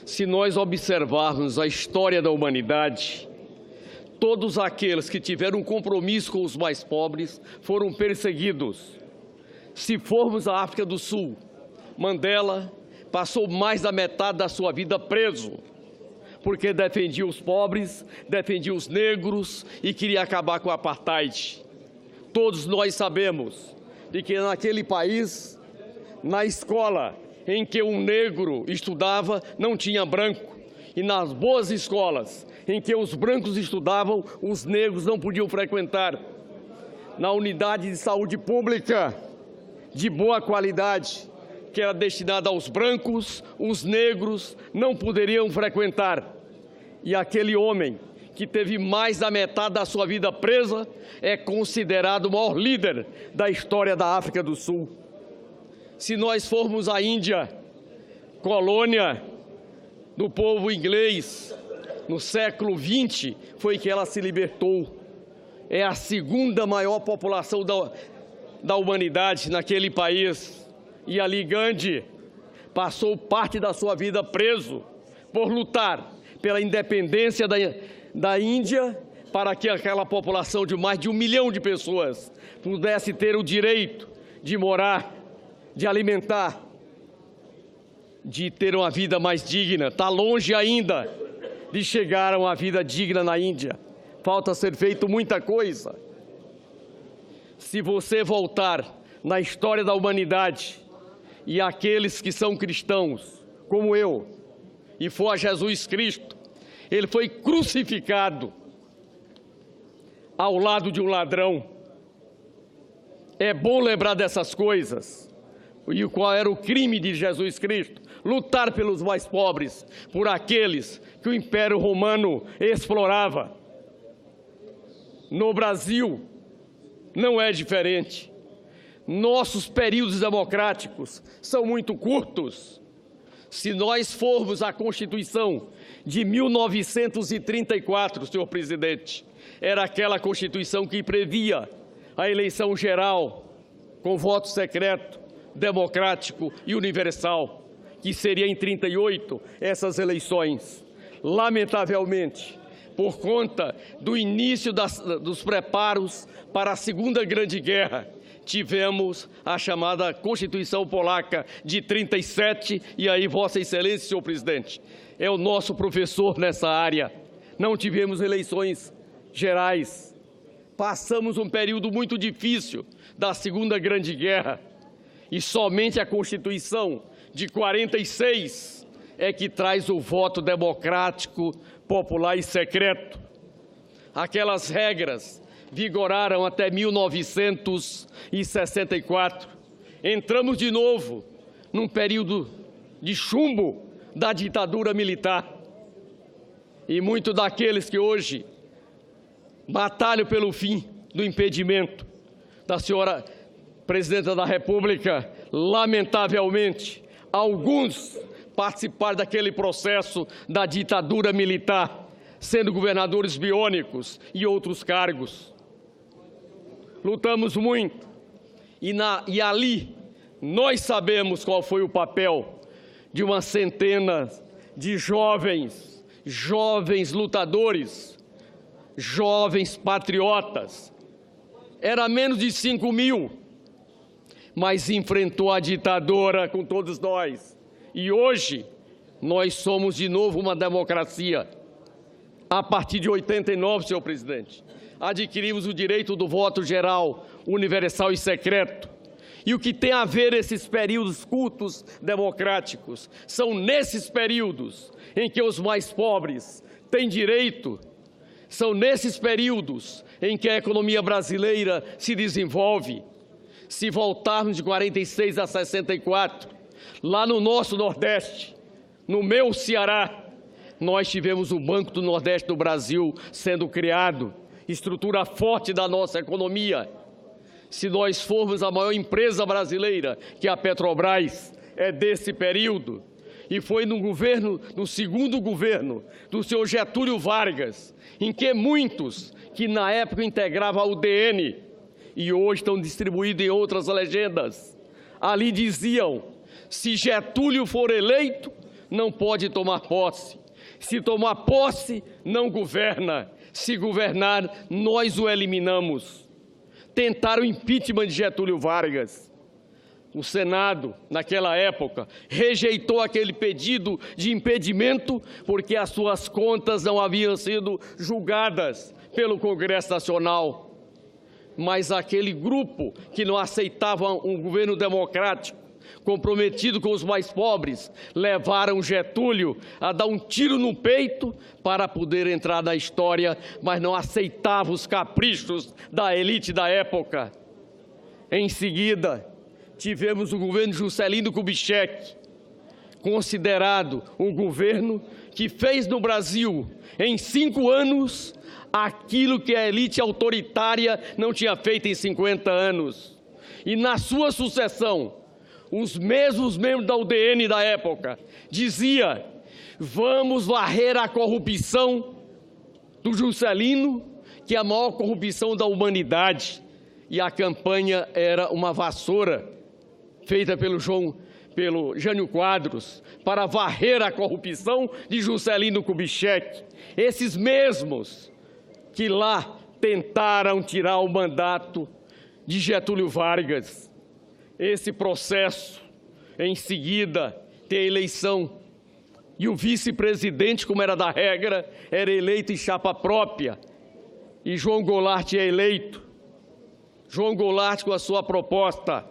Se nós observarmos a história da humanidade, todos aqueles que tiveram um compromisso com os mais pobres foram perseguidos. Se formos à África do Sul, Mandela passou mais da metade da sua vida preso, porque defendia os pobres, defendia os negros e queria acabar com o apartheid. Todos nós sabemos de que naquele país, na escola em que um negro estudava, não tinha branco. E nas boas escolas em que os brancos estudavam, os negros não podiam frequentar. Na unidade de saúde pública de boa qualidade, que era destinada aos brancos, os negros não poderiam frequentar. E aquele homem que teve mais da metade da sua vida presa é considerado o maior líder da história da África do Sul. Se nós formos à Índia, colônia do povo inglês, no século XX foi que ela se libertou. É a segunda maior população da humanidade naquele país. E ali Gandhi passou parte da sua vida preso por lutar pela independência da Índia, para que aquela população de mais de 1 milhão de pessoas pudesse ter o direito de morar, de alimentar, de ter uma vida mais digna. Está longe ainda de chegar a uma vida digna na Índia. Falta ser feito muita coisa. Se você voltar na história da humanidade e aqueles que são cristãos, como eu, e for a Jesus Cristo, ele foi crucificado ao lado de um ladrão. É bom lembrar dessas coisas. E qual era o crime de Jesus Cristo? Lutar pelos mais pobres, por aqueles que o Império Romano explorava. No Brasil, não é diferente. Nossos períodos democráticos são muito curtos. Se nós formos à Constituição de 1934, senhor presidente, era aquela Constituição que previa a eleição geral com voto secreto, democrático e universal, que seria em 38 essas eleições. Lamentavelmente, por conta do início dos preparos para a Segunda Grande Guerra, tivemos a chamada Constituição Polaca de 37, e aí, Vossa Excelência, senhor presidente, é o nosso professor nessa área. Não tivemos eleições gerais. Passamos um período muito difícil da Segunda Grande Guerra, e somente a Constituição de 46 é que traz o voto democrático, popular e secreto. Aquelas regras vigoraram até 1964. Entramos de novo num período de chumbo da ditadura militar. E muitos daqueles que hoje batalham pelo fim do impedimento da senhora Presidenta da República, lamentavelmente, alguns participaram daquele processo da ditadura militar, sendo governadores biônicos e outros cargos. Lutamos muito e ali nós sabemos qual foi o papel de uma centena de jovens lutadores, jovens patriotas. Era menos de 5 mil, mas enfrentou a ditadura com todos nós. E hoje nós somos de novo uma democracia. A partir de 89, senhor presidente, adquirimos o direito do voto geral, universal e secreto. E o que tem a ver esses períodos curtos democráticos? São nesses períodos em que os mais pobres têm direito, são nesses períodos em que a economia brasileira se desenvolve. Se voltarmos de 46 a 64, lá no nosso Nordeste, no meu Ceará, nós tivemos o Banco do Nordeste do Brasil sendo criado, estrutura forte da nossa economia. Se nós formos a maior empresa brasileira, que é a Petrobras, é desse período. E foi no segundo governo do senhor Getúlio Vargas, em que muitos que na época integravam a UDN e hoje estão distribuídos em outras legendas, ali diziam: se Getúlio for eleito, não pode tomar posse. Se tomar posse, não governa. Se governar, nós o eliminamos. Tentaram o impeachment de Getúlio Vargas. O Senado, naquela época, rejeitou aquele pedido de impedimento porque as suas contas não haviam sido julgadas pelo Congresso Nacional. Mas aquele grupo que não aceitava um governo democrático, comprometido com os mais pobres, levaram Getúlio a dar um tiro no peito para poder entrar na história, mas não aceitava os caprichos da elite da época. Em seguida, tivemos o governo Juscelino Kubitschek, considerado um governo que fez no Brasil, em 5 anos, aquilo que a elite autoritária não tinha feito em 50 anos. E na sua sucessão, os mesmos membros da UDN da época diziam: vamos varrer a corrupção do Juscelino, que é a maior corrupção da humanidade. E a campanha era uma vassoura feita pelo Jânio Quadros para varrer a corrupção de Juscelino Kubitschek. Esses mesmos que lá tentaram tirar o mandato de Getúlio Vargas. Esse processo, em seguida, tem a eleição. E o vice-presidente, como era da regra, era eleito em chapa própria. E João Goulart é eleito. João Goulart, com a sua proposta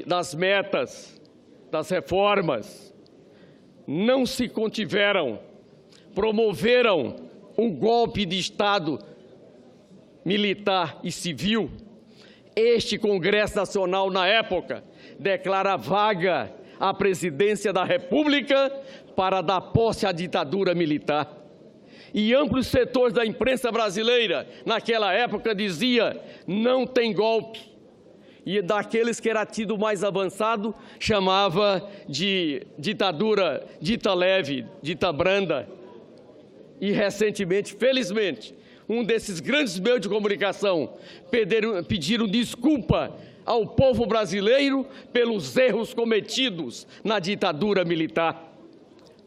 das metas, das reformas, não se contiveram, promoveram um golpe de Estado militar e civil. Este Congresso Nacional, na época, declara vaga a presidência da República para dar posse à ditadura militar. E amplos setores da imprensa brasileira, naquela época, dizia: não tem golpe. E daqueles que era tido mais avançado, chamava de ditadura dita leve, dita branda. E recentemente, felizmente, um desses grandes meios de comunicação pediram desculpa ao povo brasileiro pelos erros cometidos na ditadura militar.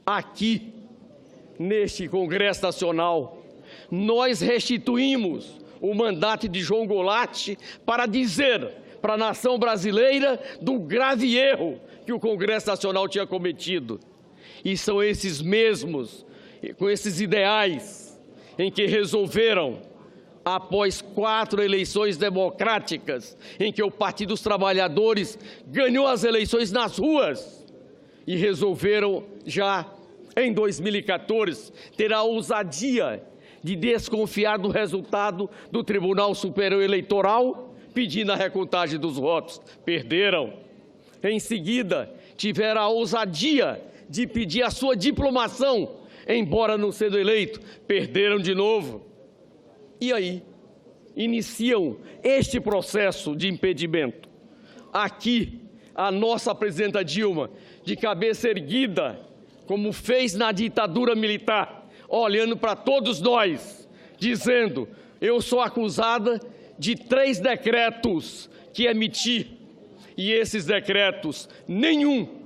Aqui, neste Congresso Nacional, nós restituímos o mandato de João Goulart para dizer para a nação brasileira do grave erro que o Congresso Nacional tinha cometido. E são esses mesmos, com esses ideais, em que resolveram, após 4 eleições democráticas, em que o Partido dos Trabalhadores ganhou as eleições nas ruas, e resolveram já em 2014 ter a ousadia de desconfiar do resultado do Tribunal Superior Eleitoral, pedindo a recontagem dos votos. Perderam. Em seguida, tiveram a ousadia de pedir a sua diplomação, embora não sendo eleito. Perderam de novo. E aí, iniciam este processo de impedimento. Aqui, a nossa presidenta Dilma, de cabeça erguida, como fez na ditadura militar, olhando para todos nós, dizendo: eu sou acusada de 3 decretos que emiti, e esses decretos, nenhum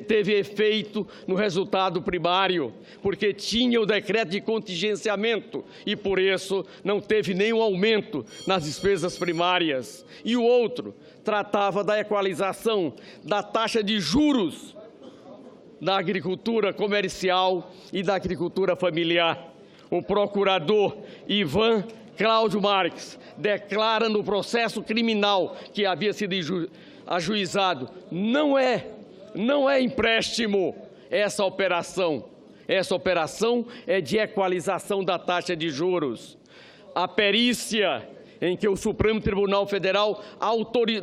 teve efeito no resultado primário, porque tinha o decreto de contingenciamento e, por isso, não teve nenhum aumento nas despesas primárias. E o outro tratava da equalização da taxa de juros da agricultura comercial e da agricultura familiar. O procurador Ivan Cláudio Marques declara no processo criminal que havia sido ajuizado: não é empréstimo essa operação. Essa operação é de equalização da taxa de juros. A perícia em que o Supremo Tribunal Federal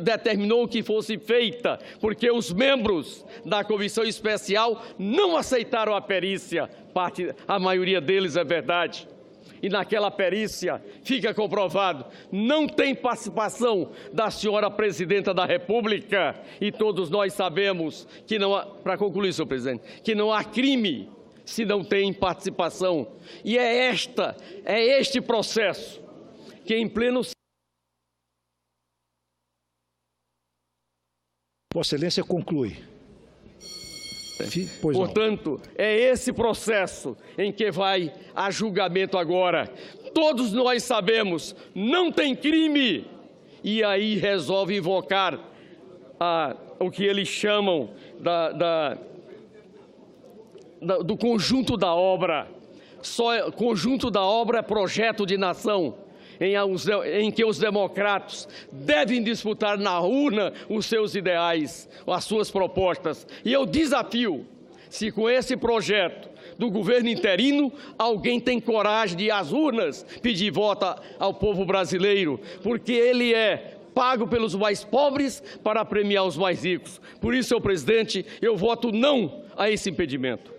determinou que fosse feita, porque os membros da comissão especial não aceitaram a perícia, a maioria deles é verdade. E naquela perícia fica comprovado, não tem participação da senhora presidenta da República, e todos nós sabemos que não há, para concluir, senhor presidente, que não há crime se não tem participação. E é este processo que em pleno... Vossa Excelência conclui. Pois não. Portanto, é esse processo em que vai a julgamento agora. Todos nós sabemos, não tem crime. E aí resolve invocar o que eles chamam do conjunto da obra. Conjunto da obra é projeto de nação, em que os democratas devem disputar na urna os seus ideais, as suas propostas. E eu desafio, se com esse projeto do governo interino, alguém tem coragem de ir às urnas pedir voto ao povo brasileiro, porque ele é pago pelos mais pobres para premiar os mais ricos. Por isso, senhor presidente, eu voto não a esse impedimento.